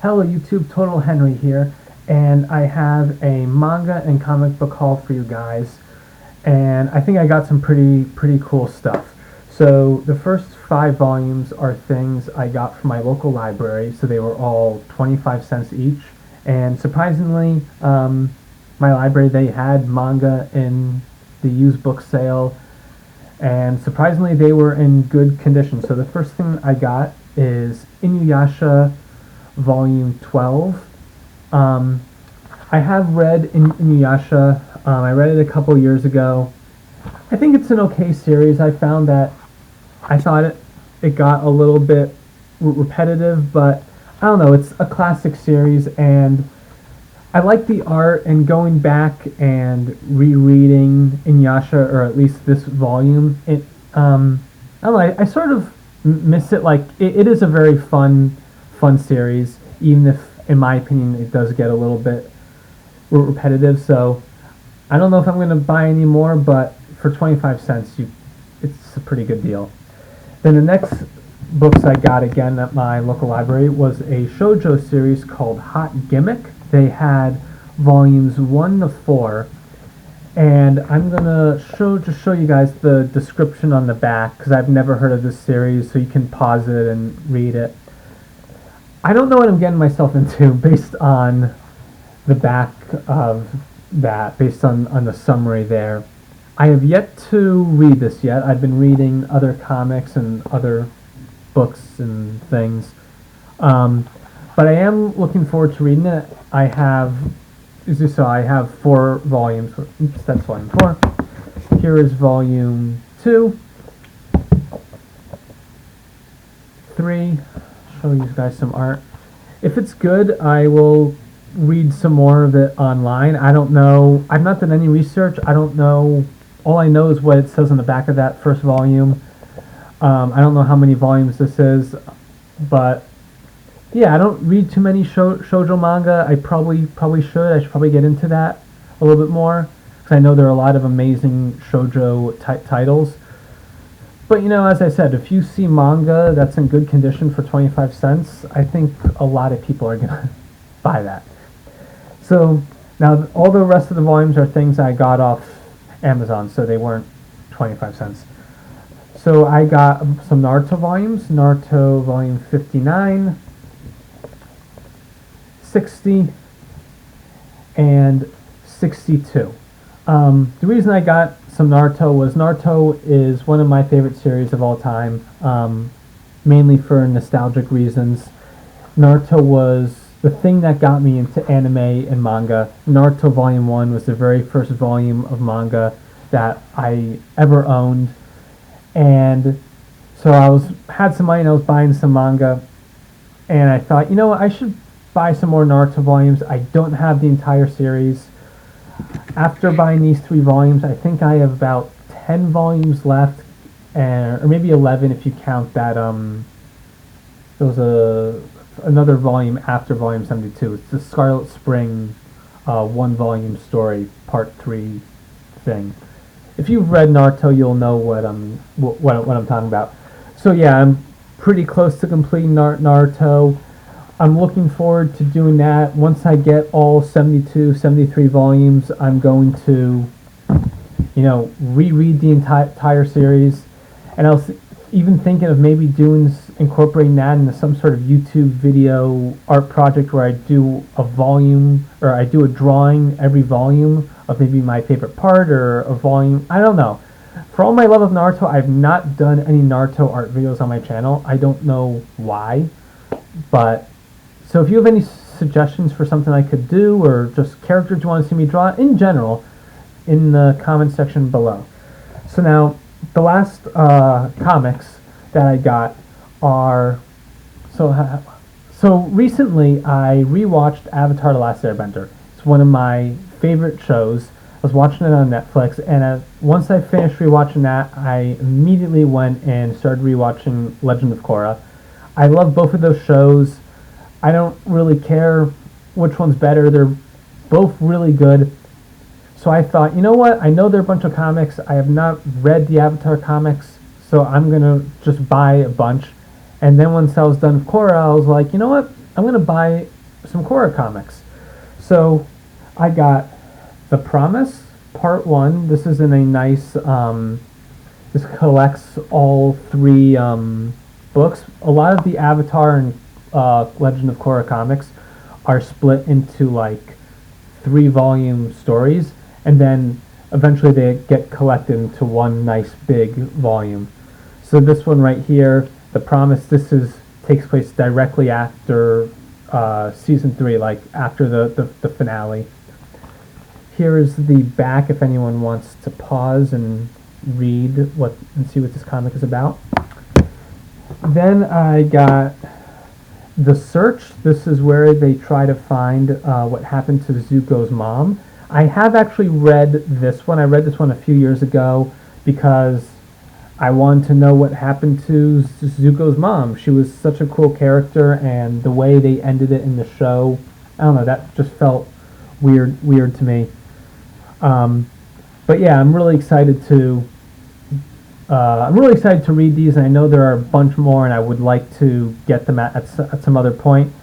Hello YouTube, Totalhenry here, and I have a manga and comic book haul for you guys, and I think I got some pretty cool stuff. So the first 5 volumes are things I got from my local library, so they were all 25 cents each, and surprisingly, my library, they had manga in the used book sale, and surprisingly they were in good condition. So the first thing I got is Inuyasha Volume 12. I have read Inuyasha. I read it a couple years ago. I think it's an okay series. I thought it got a little bit repetitive, but I don't know. It's a classic series, and I like the art. And going back and rereading Inuyasha, or at least this volume, I don't know. I sort of miss it. Like it is a very fun series, even if, in my opinion, it does get a little bit repetitive. So I don't know if I'm going to buy any more, but for 25 cents, it's a pretty good deal. Then the next books I got again at my local library was a shoujo series called Hot Gimmick. They had volumes 1 to 4, and I'm gonna just show you guys the description on the back, because I've never heard of this series, so you can pause it and read it. I don't know what I'm getting myself into based on the back of that, based on the summary there. I have yet to read this yet. I've been reading other comics and other books and things. But I am looking forward to reading it. I have 4 volumes. Oops, that's volume 4. Here is volume 2. 3. Show you guys some art. If it's good, I will read some more of it online. I don't know. I've not done any research. I don't know. All I know is what it says on the back of that first volume. I don't know how many volumes this is, but yeah, I don't read too many shoujo manga. I probably should. I should probably get into that a little bit more, because I know there are a lot of amazing shoujo titles. But as I said, if you see manga that's in good condition for 25 cents, I think a lot of people are gonna buy that. So now all the rest of the volumes are things I got off Amazon, so they weren't 25 cents. So I got some Naruto volumes. Naruto volume 59, 60, and 62. The reason I got some Naruto was Naruto is one of my favorite series of all time, mainly for nostalgic reasons. Naruto was the thing that got me into anime and manga. Naruto Volume 1 was the very first volume of manga that I ever owned. And so I had some money and I was buying some manga. And I thought, I should buy some more Naruto volumes. I don't have the entire series. After buying these 3 volumes, I think I have about 10 volumes left, or maybe 11 if you count that there was another volume after volume 72. It's the Scarlet Spring 1-volume story, part 3 thing. If you've read Naruto, you'll know what I'm talking about. So yeah, I'm pretty close to completing Naruto. I'm looking forward to doing that. Once I get all 72, 73 volumes, I'm going to, reread the entire series. And I was even thinking of maybe incorporating that into some sort of YouTube video art project where I do a volume, or I do a drawing every volume of maybe my favorite part, or a volume. I don't know. For all my love of Naruto, I've not done any Naruto art videos on my channel. I don't know why, but so if you have any suggestions for something I could do, or just characters you want to see me draw in general, in the comment section below. So now, the last comics that I got are, so recently I rewatched Avatar: The Last Airbender. It's one of my favorite shows. I was watching it on Netflix, and once I finished rewatching that, I immediately went and started rewatching Legend of Korra. I love both of those shows. I don't really care which one's better. They're both really good. So I thought, you know what? I know they're a bunch of comics. I have not read the Avatar comics, so I'm going to just buy a bunch. And then once I was done with Korra, I was like, you know what? I'm going to buy some Korra comics. So I got The Promise Part 1. This is in a nice, this collects all 3 books. A lot of the Avatar and Legend of Korra comics are split into like 3-volume stories, and then eventually they get collected into one nice big volume. So this one right here, The Promise, takes place directly after season 3, like after the finale. Here is the back if anyone wants to pause and read and see what this comic is about. Then I got The Search. This is where they try to find what happened to Zuko's mom. I have actually read this one. I read this one a few years ago because I wanted to know what happened to Zuko's mom. She was such a cool character, and the way they ended it in the show, I don't know, that just felt weird to me. But yeah, I'm really excited to read these, and I know there are a bunch more, and I would like to get them at some other point.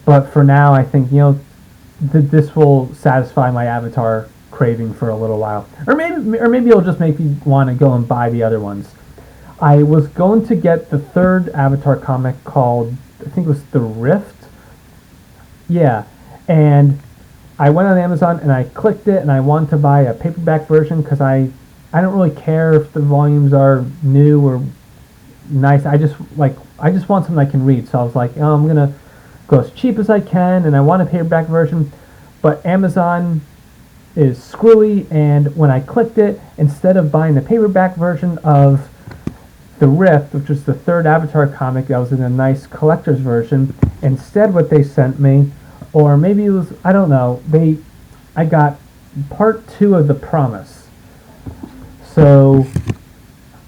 But for now, I think this will satisfy my Avatar craving for a little while, or maybe it'll just make me want to go and buy the other ones. I was going to get the 3rd Avatar comic called, I think it was The Rift. Yeah, and I went on Amazon and I clicked it, and I wanted to buy a paperback version because I don't really care if the volumes are new or nice. I just want something I can read. So I was like, oh, I'm gonna go as cheap as I can, and I want a paperback version. But Amazon is screwy, and when I clicked it, instead of buying the paperback version of The Rift, which was the 3rd Avatar comic that was in a nice collector's version, instead what they sent me, or maybe it was, I don't know, I got part 2 of The Promise. So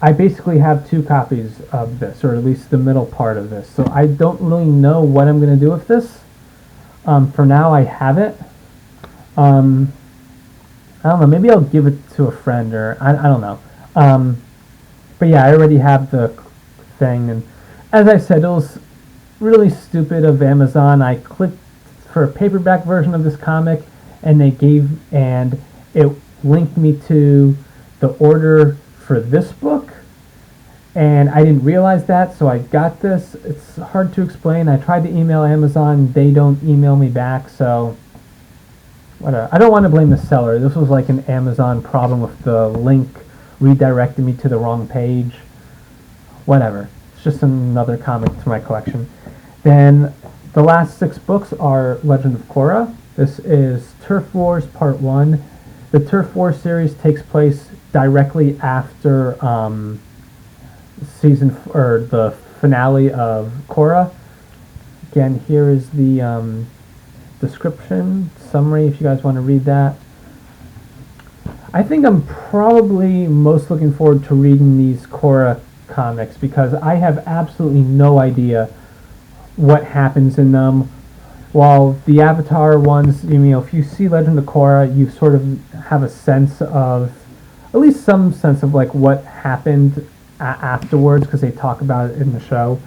I basically have 2 copies of this, or at least the middle part of this. So I don't really know what I'm going to do with this. For now, I have it. I don't know, maybe I'll give it to a friend, or I don't know. But yeah, I already have the thing, and as I said, it was really stupid of Amazon. I clicked for a paperback version of this comic, and it linked me to the order for this book, and I didn't realize that, so I got this. It's hard to explain. I tried to email Amazon, they don't email me back, so whatever. I don't want to blame the seller. This was like an Amazon problem with the link redirected me to the wrong page. Whatever. It's just another comic to my collection. Then the last 6 books are Legend of Korra. This is Turf Wars Part 1. The Turf Wars series takes place directly after the finale of Korra. Again, here is the description, summary, if you guys want to read that. I think I'm probably most looking forward to reading these Korra comics because I have absolutely no idea what happens in them. While the Avatar ones, if you see Legend of Korra, you sort of have a sense of, at least some sense of like what happened afterwards because they talk about it in the show.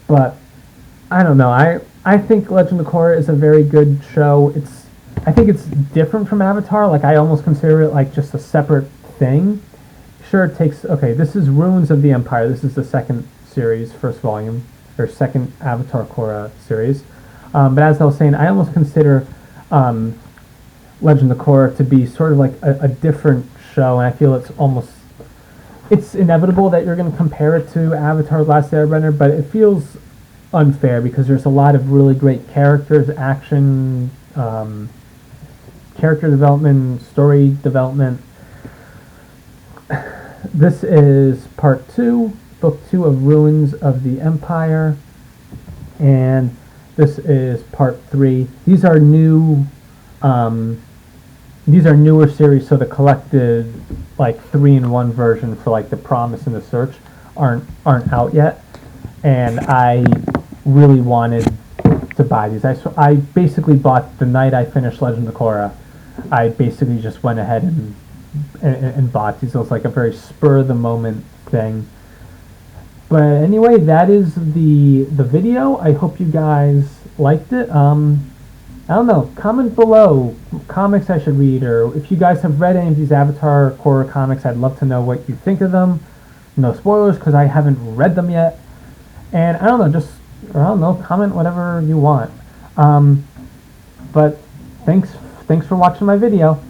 But I don't know. I think Legend of Korra is a very good show. I think it's different from Avatar. Like, I almost consider it like just a separate thing. Sure, this is Ruins of the Empire. This is the 2nd series, 1st volume, or 2nd Avatar Korra series. But as I was saying, I almost consider Legend of Korra to be sort of like a different show, and I feel it's inevitable that you're going to compare it to Avatar: Last Airbender, but it feels unfair because there's a lot of really great characters, action, character development, story development. This is part 2, book 2 of Ruins of the Empire, and this is part 3. These are newer series, so the collected like 3-in-1 version for like The Promise and The Search aren't out yet, and I really wanted to buy these. I basically bought the night I finished Legend of Korra. I basically just went ahead and bought these. It was like a very spur of the moment thing. But anyway, that is the video. I hope you guys liked it. I don't know. Comment below comics I should read, or if you guys have read any of these Avatar or Korra comics, I'd love to know what you think of them. No spoilers, because I haven't read them yet. And I don't know, or I don't know, comment whatever you want. But thanks for watching my video.